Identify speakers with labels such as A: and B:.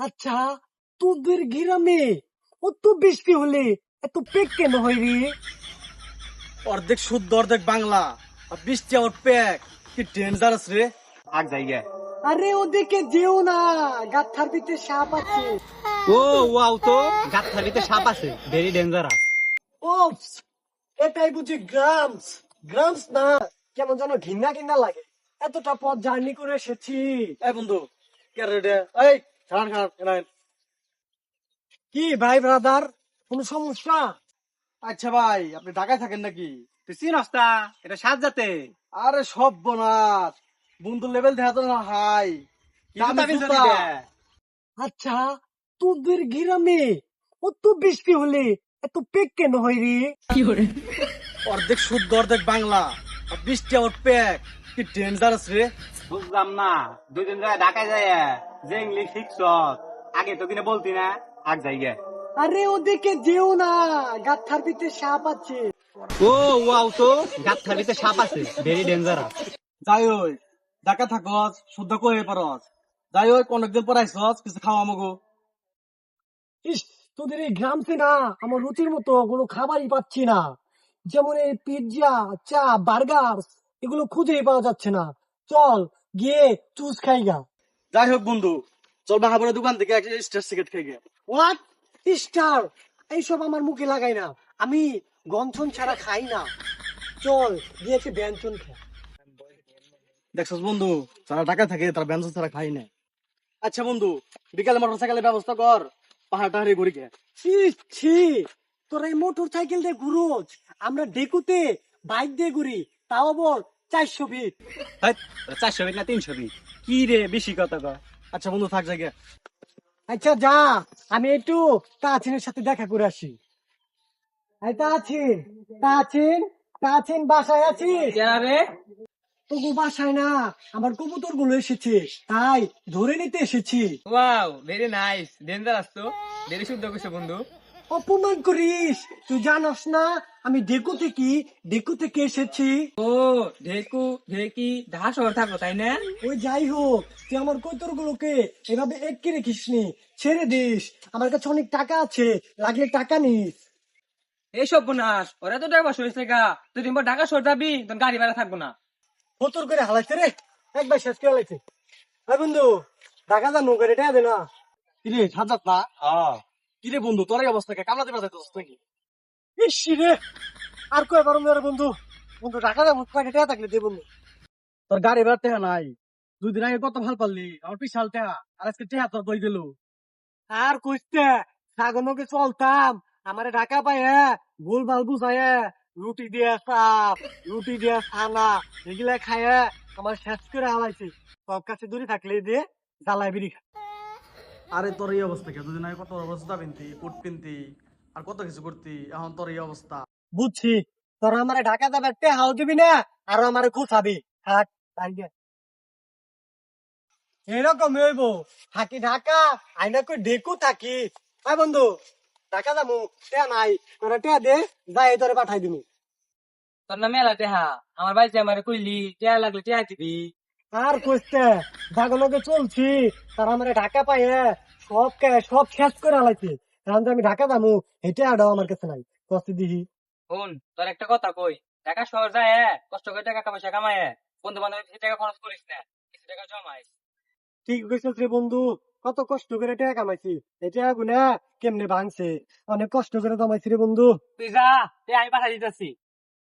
A: আচ্ছা, তোদের গ্রামে অত বৃষ্টি হলে এত পেক কেন হয় রে?
B: অর্ধেক শুদ্ধ অর্ধেক বাংলা আর বৃষ্টি আমার প্যাক কি ডেঞ্জারাস রে। আগ জায়গা।
A: আরে ওদিকে যেও না, গাথার ভিতরে সাপ আছে।
C: ও ওয়াও, তো গাথার ভিতরে সাপ আছে, ভেরি ডেঞ্জারাস।
A: ওপস, এটাই বুঝি গ্রামস। গ্রামস না, কেমন যেন ঘৃণা ঘৃণা লাগে। এতটা পথ জার্নি করে এসেছি।
B: এই বন্ধু কে রে? এই খান খান এনাই।
A: কি ভাই ব্রাদার, কোনো সমস্যা?
B: আচ্ছা ভাই, আপনি ঢাকায় থাকেন নাকি?
C: তুই চিনস তা? এটা সাত জাতে।
B: আরে সব বনাস বন্ধু লেভেল দেখা তো না হাই। দামি জুতা।
A: আচ্ছা, তোদের গ্রামে অত বৃষ্টি হলে এত পেক কেন হয় রে?
B: অর্ধেক শুদ্ধ অর্ধেক বাংলা আর বৃষ্টি আমার প্যাক কি ডেঞ্জারাস রে।
C: বুঝলাম না, 2 দিন ধরে ঢাকায় যায় যে ইংলিশ শিখছ, আগে তো কিনে বলতি না। আগ জায়গা।
A: আরে ওদিকে যেও না, গাথার ভিতরে সাপ আছে।
C: ও ওয়াও, তো গাথার ভিতরে সাপ আছে, ভেরি ডেঞ্জারাস।
B: যাই ওই ঢাকা থাকস শুদ্ধ কয়ে পারস। যাই ওই অনেকদিন পর আইসস কিছু খাওয়া মগো।
A: ইস, তোদের এই গ্রামে না আমার রুচির মতো কোনো খাবারই পাচ্ছি না। যেমন এই পিৎজা, চা, বার্গার, এগুলো খুঁজেই পাওয়া যাচ্ছে না। চল গিয়ে চুজ খাইগা।
B: যাই হোক বন্ধু, চল মাহাবরের দোকান থেকে একটা স্টার সিগারেট খেয়ে গে।
A: হোয়াট? স্টার? এইসব আমার মুখে লাগাই না, আমি গন্ধন ছাড়া খাই না। চল গিয়ে একটু ব্যঞ্জন খাই।
B: দেখছস বন্ধু, যারা ঢাকা থাকে তারা ব্যঞ্জন ছাড়া খাই না। আচ্ছা বন্ধু, বিকালে মোটর সাইকেলের ব্যবস্থা কর, পাহাড় টাহাড়ি ঘুরি গে।
A: ছি ছি, তোরা এই মোটর সাইকেল দিয়ে ঘুরোজ, আমরা ডেকুতে বাইক দিয়ে ঘুরি, তাও আবার 400 ফিট।
C: 400 ফিট না 300 ফিট? কি রে, বেশি কথা কয়।
B: আচ্ছা বন্ধু থাক জায়গা।
A: আচ্ছা যা, আমি একটু তাছিনের সাথে দেখা করে আসি। এই তাছিন, তাছিন, তাছিন বাসায় আছিস?
C: রে
A: তোকে বাসায় না, আমার কবুতর গুলো এসেছে, তাই ধরে নিতে এসেছি।
C: ওয়াও, ভেরি নাইস, ডেঞ্জারাস তো, ভেরি শুদ্ধ কইছো বন্ধু।
A: অপমান করিস, তুই জানাস না আমি ডেকু থেকে এসেছি।
C: ও ঢেকু ঢেকি ঢাকা শহর থাকো তাই না?
A: ওই যাই হোক, তুই আমার কবুতর গুলোকে এভাবে এটকে রেখিস নি, ছেড়ে দিস। আমার কাছে অনেক টাকা আছে, লাগলে টাকা নিস।
C: এইসব বোনাস ওরা তো টাকা পয়সা হয়েছে গা, তুই দিন পর ঢাকা শহর যাবি, তোর গাড়ি ভাড়া থাকবো না।
A: ফতর করে হালাইছে রে, একবার শেষ করে হালাইছে। ভাই বন্ধু, টাকা যা নৌকারে টাকা দে না।
B: কিরে সাজাত না? কিরে বন্ধু, তোর এই অবস্থা কে? কামলা দিবা যাইতেছস নাকি?
A: ইস রে, আর কয় বারো মেরে বন্ধু, বন্ধু টাকা দে, কয়টা টাকা থাকলে দে বন্ধু।
B: তোর গাড়ি ভাড়া টেহা নাই। 2 দিন আগে কত ভাল পারলি, আমার বিশাল টেহা, আর আজকে টেহা তোর বই দিল।
A: আর কইতে সাগনকে চলতাম, আমারে ঢাকা পায় ভুল ভাল বুঝায়, রুটি দিয়া চাপ, রুটি দিয়া ছানা, এগুলা খায় আমার শেষ করে হালাইছে। সব কাছে দূরে থাকলে দিয়ে জ্বালায় বিড়ি খা।
B: আরে তোর এই অবস্থা কে? 2 দিন আগে কত অবস্থা পিনতি, কোট পিনতি, আর কত কিছু করতি, এখন তোর এই অবস্থা।
A: বুঝছি, তোরা আমারে ঢাকা যাবে হাও দিবি না, আর আমারে খুঁচাবি। থাক তাই গে। এরকম হইব, থাকি ঢাকা, আইনা কই ডেকু থাকি। হ্যাঁ বন্ধু, ঢাকা যাবো, টেয়া নাই, তোরা টেয়া দে, যাই তোরে পাঠাই দিবি।
C: তোর না মেলা টেহা, আমার বাড়িতে আমার কইলি টেহা লাগলে টেহা দিবি।
A: আর কইতে জাগলকে চলছি, তারা আমারে ঢাকা পায় সব শেষ করে আলাইছে। এখন তো আমি ঢাকা যাবো, হেঁটে আডাও আমার কাছে নাই, কষ্ট দিহি।
C: শোন, তোর একটা কথা কই, ঢাকা শহর যায় কষ্ট করে টাকা পয়সা কামায়, বন্ধু বান্ধব টাকা খরচ করিস না, কিছু টাকা জমাইস।
A: ঠিক কইছিস রে বন্ধু, কত কষ্ট করে টাকা কামাইছি, এটা গুনা কেমনে ভাঙছে, অনেক কষ্ট করে জমাইছি রে বন্ধু।
C: তুই যা, আমি পাঠাই দিতেছি।